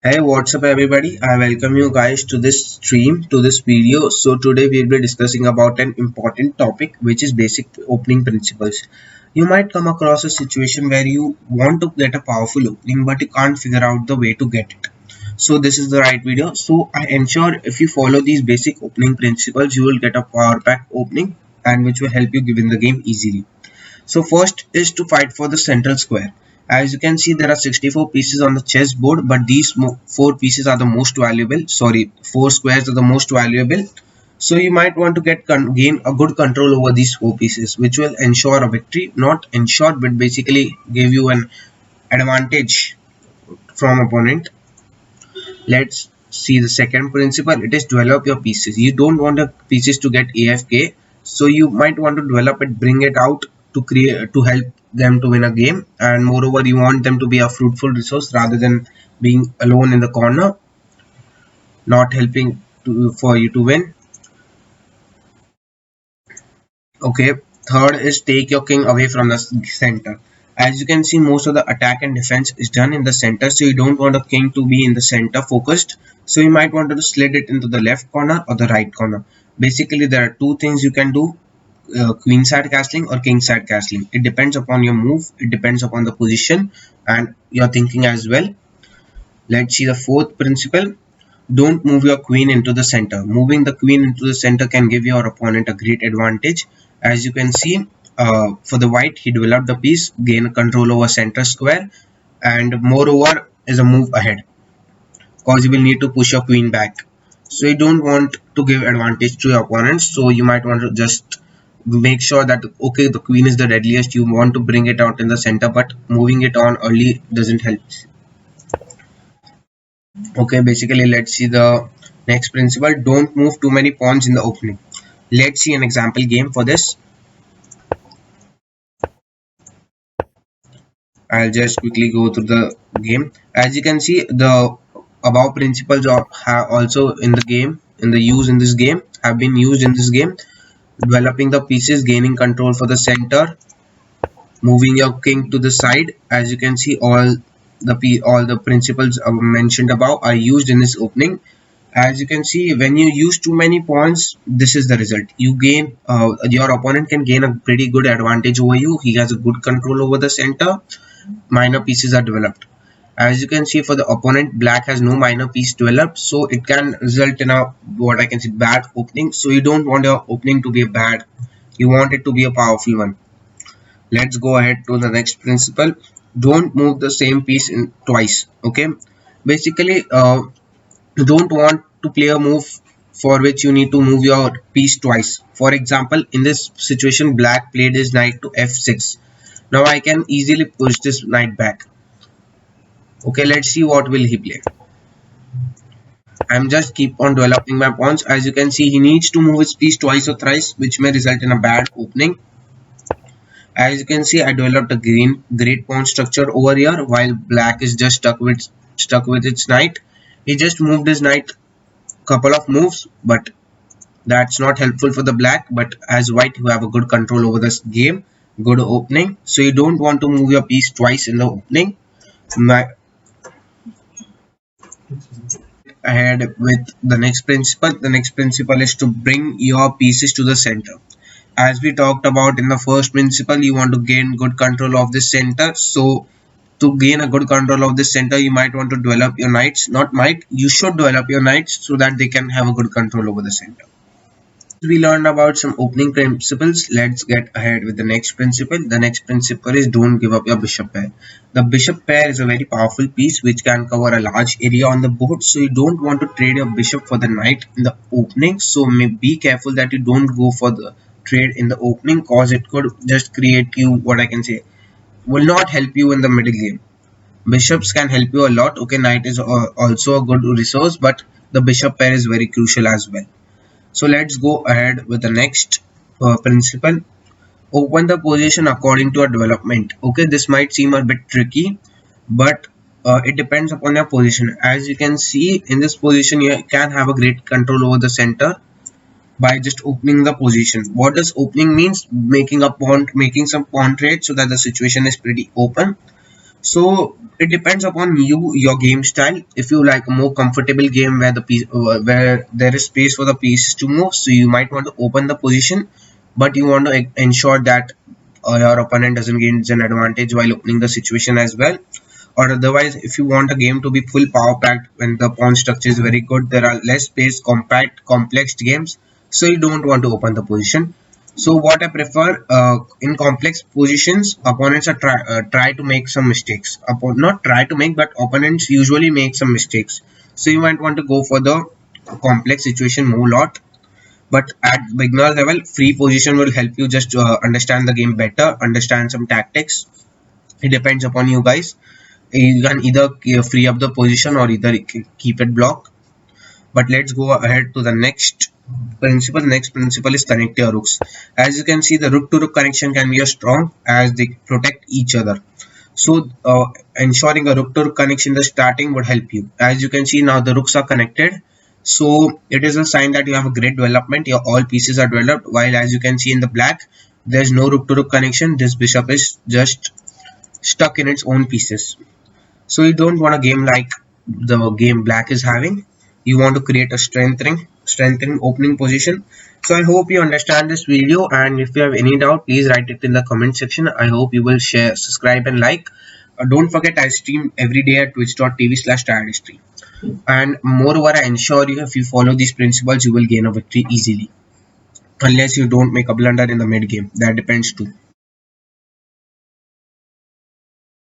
Hey, what's up everybody? I welcome you guys to this stream, to this video. So today we'll be discussing about an important topic which is basic opening principles. You might come across a situation where you want to get a powerful opening but you can't figure out the way to get it. So this is the right video. So I ensure if you follow these basic opening principles you will get a power pack opening and which will help you win the game easily. So first is to fight for the central square. As you can see, there are 64 pieces on the chessboard, but these 4 pieces are the most valuable. Sorry, 4 squares are the most valuable. So you might want to gain a good control over these 4 pieces, which will ensure a victory. Not ensure, but basically give you an advantage from opponent. Let's see the second principle. It is develop your pieces. You don't want the pieces to get AFK, so you might want to develop it, bring it out to help them to win a game, and moreover you want them to be a fruitful resource rather than being alone in the corner, not helping for you to win. Okay, third is take your king away from the center. As you can see, most of the attack and defense is done in the center, so you don't want a king to be in the center focused. So you might want to slid it into the left corner or the right corner. Basically, there are two things you can do: queen side castling or king side castling. It depends upon your move, it depends upon the position and your thinking as well. Let's see the fourth principle. Don't move your queen into the center. Moving the queen into the center can give your opponent a great advantage. As you can see, for the white, he developed the piece, gain control over center square, and moreover is a move ahead because you will need to push your queen back. So you don't want to give advantage to your opponents. So you might want to just make sure that okay, the queen is the deadliest. You want to bring it out in the center, but moving it on early doesn't help. Okay, basically let's see the next principle. Don't move too many pawns in the opening. Let's see an example game for this. I'll just quickly go through the game. As you can see, the above principles are also in the game, in the use in this game, have been used in this game. Developing the pieces, gaining control for the center, moving your king to the side. As you can see, all the principles mentioned above are used in this opening. As you can see, when you use too many pawns, this is the result. You gain, your opponent can gain a pretty good advantage over you. He has a good control over the center. Minor pieces are developed. As you can see, for the opponent, black has no minor piece developed, so it can result in a what I can say bad opening. So you don't want your opening to be a bad. You want it to be a powerful one. Let's go ahead to the next principle. Don't move the same piece in twice. Okay, basically, you don't want to play a move for which you need to move your piece twice. For example, in this situation, black played his knight to f6. Now I can easily push this knight back. Okay, let's see what will he play. I'm just keep on developing my pawns. As you can see, he needs to move his piece twice or thrice, which may result in a bad opening. As you can see, I developed a great pawn structure over here, while black is just stuck with its knight. He just moved his knight couple of moves, but that's not helpful for the black. But as white, you have a good control over this game, good opening. So you don't want to move your piece twice in the opening. Ahead with the next principle. The next principle is to bring your pieces to the center. As we talked about in the first principle, you want to gain good control of the center. So to gain a good control of this center, you might want to develop your knights. Not might, you should develop your knights so that they can have a good control over the center. We learned about some opening principles. Let's get ahead with the next principle. The next principle is don't give up your bishop pair. The bishop pair is a very powerful piece which can cover a large area on the board, so you don't want to trade your bishop for the knight in the opening. So be careful that you don't go for the trade in the opening, cause it could just create you what I can say will not help you in the middle game. Bishops can help you a lot. Okay, knight is also a good resource, but the bishop pair is very crucial as well. So let's go ahead with the next principle. Open the position according to a development. Okay, this might seem a bit tricky, but it depends upon your position. As you can see in this position, you can have a great control over the center by just opening the position. What does opening means? Making some pawn trade so that the situation is pretty open. So it depends upon you, your game style. If you like a more comfortable game where where there is space for the pieces to move, so you might want to open the position, but you want to ensure that your opponent doesn't gain an advantage while opening the situation as well. Or otherwise, if you want a game to be full power packed when the pawn structure is very good, there are less space, compact, complex games, so you don't want to open the position. So what I prefer, in complex positions, opponents are try to make some mistakes. Not try to make, but opponents usually make some mistakes. So you might want to go for the complex situation more lot. But at beginner level, free position will help you just understand the game better, understand some tactics. It depends upon you guys. You can either free up the position or either keep it blocked. But let's go ahead to the next principle. Next principle is connect your rooks. As you can see, the rook to rook connection can be a strong as they protect each other. So ensuring a rook to rook connection in the starting would help you. As you can see, now the rooks are connected, so it is a sign that you have a great development. Your all pieces are developed, while as you can see in the black, there's no rook to rook connection. This bishop is just stuck in its own pieces. So you don't want a game like the game black is having. You want to create a strengthening opening position. So I hope you understand this video, and if you have any doubt, please write it in the comment section. I hope you will share, subscribe and like. Don't forget, I stream every day at twitch.tv/tiredhistory. And moreover, I ensure you, if you follow these principles, you will gain a victory easily. Unless you don't make a blunder in the mid game. That depends too.